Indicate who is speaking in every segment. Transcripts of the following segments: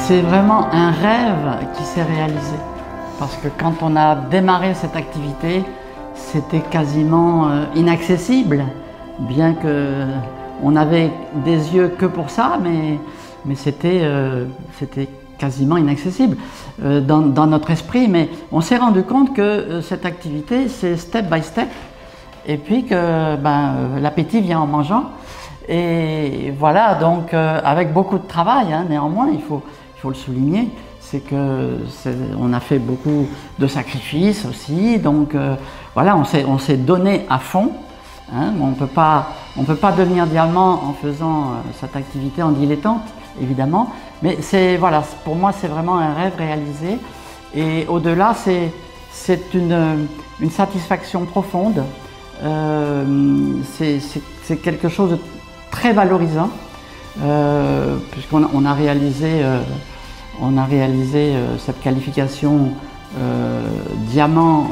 Speaker 1: C'est vraiment un rêve qui s'est réalisé. Parce que quand on a démarré cette activité, c'était quasiment inaccessible, bien qu'on n'avait des yeux que pour ça, mais c'était quasiment inaccessible dans notre esprit. Mais on s'est rendu compte que cette activité, c'est step by step, et puis que l'appétit vient en mangeant. Et voilà, donc avec beaucoup de travail, hein, néanmoins, il faut le souligner, c'est qu'on a fait beaucoup de sacrifices aussi, donc voilà, on s'est donné à fond. Hein, on peut pas devenir diamant en faisant cette activité en dilettante, évidemment, mais voilà, pour moi c'est vraiment un rêve réalisé, et au-delà c'est une satisfaction profonde, c'est quelque chose de très valorisant, puisqu'on a réalisé cette qualification diamant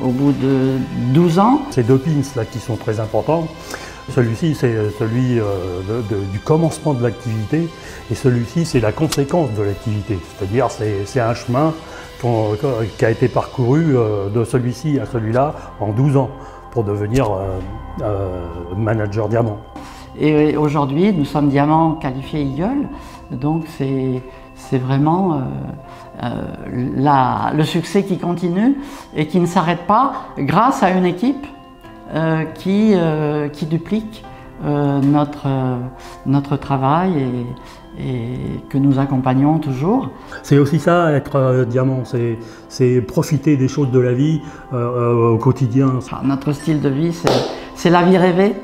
Speaker 1: au bout de 12 ans.
Speaker 2: Ces deux pins là qui sont très importants, celui-ci c'est celui du commencement de l'activité, et celui-ci c'est la conséquence de l'activité, c'est-à-dire c'est un chemin qui a été parcouru de celui-ci à celui-là en 12 ans pour devenir manager diamant.
Speaker 1: Et aujourd'hui nous sommes diamant qualifié Eagle, donc c'est vraiment le succès qui continue et qui ne s'arrête pas grâce à une équipe qui duplique notre travail et que nous accompagnons toujours.
Speaker 2: C'est aussi ça, être diamant, c'est profiter des choses de la vie au quotidien.
Speaker 1: Notre style de vie, c'est la vie rêvée,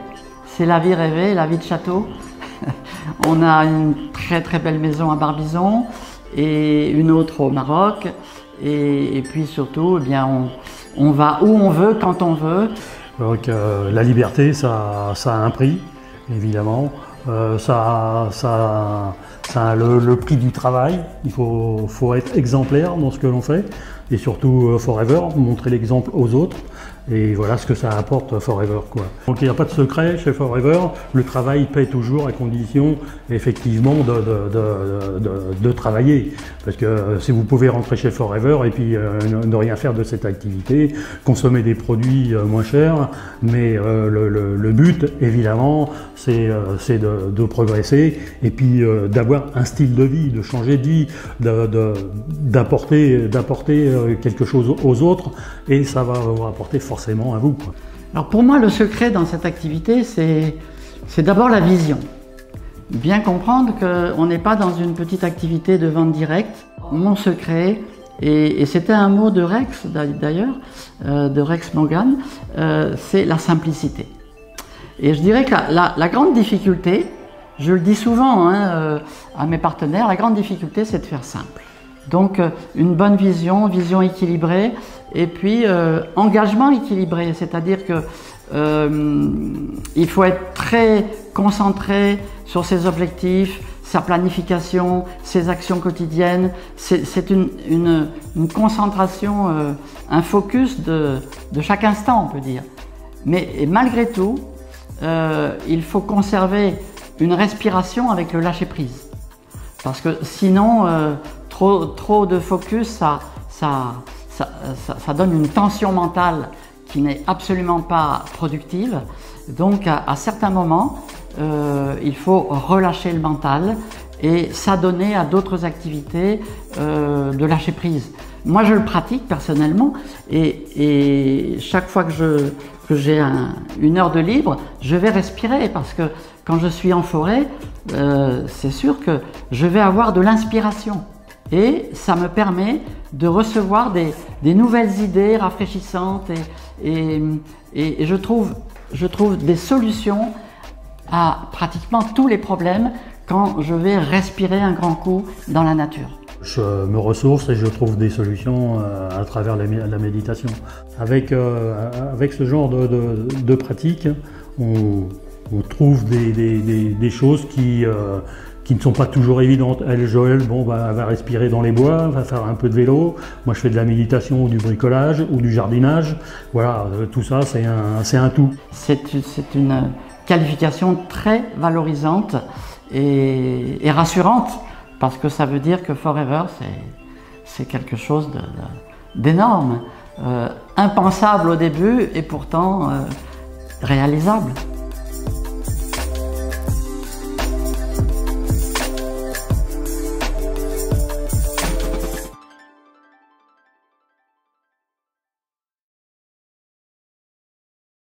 Speaker 1: la vie de château. On a une très très belle maison à Barbizon et une autre au Maroc, et puis surtout, eh bien, on va où on veut, quand on veut.
Speaker 2: Donc la liberté, ça a un prix, évidemment. Ça a le prix du travail. Il faut être exemplaire dans ce que l'on fait, et surtout Forever, montrer l'exemple aux autres. Et voilà ce que ça apporte Forever, quoi. Donc il n'y a pas de secret chez Forever, le travail paie toujours à condition effectivement de travailler. Parce que si vous pouvez rentrer chez Forever et puis ne rien faire de cette activité, consommer des produits moins chers, mais le but évidemment c'est de progresser et puis d'avoir un style de vie, de changer de vie, d'apporter quelque chose aux autres, et ça va vous rapporter forcément à vous, quoi.
Speaker 1: Alors pour moi, le secret dans cette activité, c'est d'abord la vision. Bien comprendre qu'on n'est pas dans une petite activité de vente directe. Mon secret, et c'était un mot de Rex d'ailleurs, de Rex Morgan, c'est la simplicité. Et je dirais que la grande difficulté, je le dis souvent à mes partenaires, la grande difficulté c'est de faire simple. Donc une bonne vision équilibrée, et puis engagement équilibré, c'est-à-dire que il faut être très concentré sur ses objectifs, sa planification, ses actions quotidiennes. C'est une concentration, un focus de chaque instant, on peut dire. Mais malgré tout, il faut conserver une respiration avec le lâcher-prise. Parce que sinon, trop de focus, ça donne une tension mentale qui n'est absolument pas productive. Donc à certains moments, il faut relâcher le mental et s'adonner à d'autres activités de lâcher prise. Moi je le pratique personnellement, et chaque fois que j'ai une heure de libre, je vais respirer, parce que quand je suis en forêt, c'est sûr que je vais avoir de l'inspiration. Et ça me permet de recevoir des nouvelles idées rafraîchissantes, et je trouve des solutions à pratiquement tous les problèmes quand je vais respirer un grand coup dans la nature.
Speaker 2: Je me ressource et je trouve des solutions à travers la méditation. Avec ce genre de pratique, on trouve des choses qui ne sont pas toujours évidentes. Elle, Joël, bon, elle va respirer dans les bois, va faire un peu de vélo. Moi, je fais de la méditation ou du bricolage ou du jardinage. Voilà, tout ça, c'est un tout.
Speaker 1: C'est une qualification très valorisante et rassurante parce que ça veut dire que Forever, c'est quelque chose d'énorme, impensable au début et pourtant réalisable.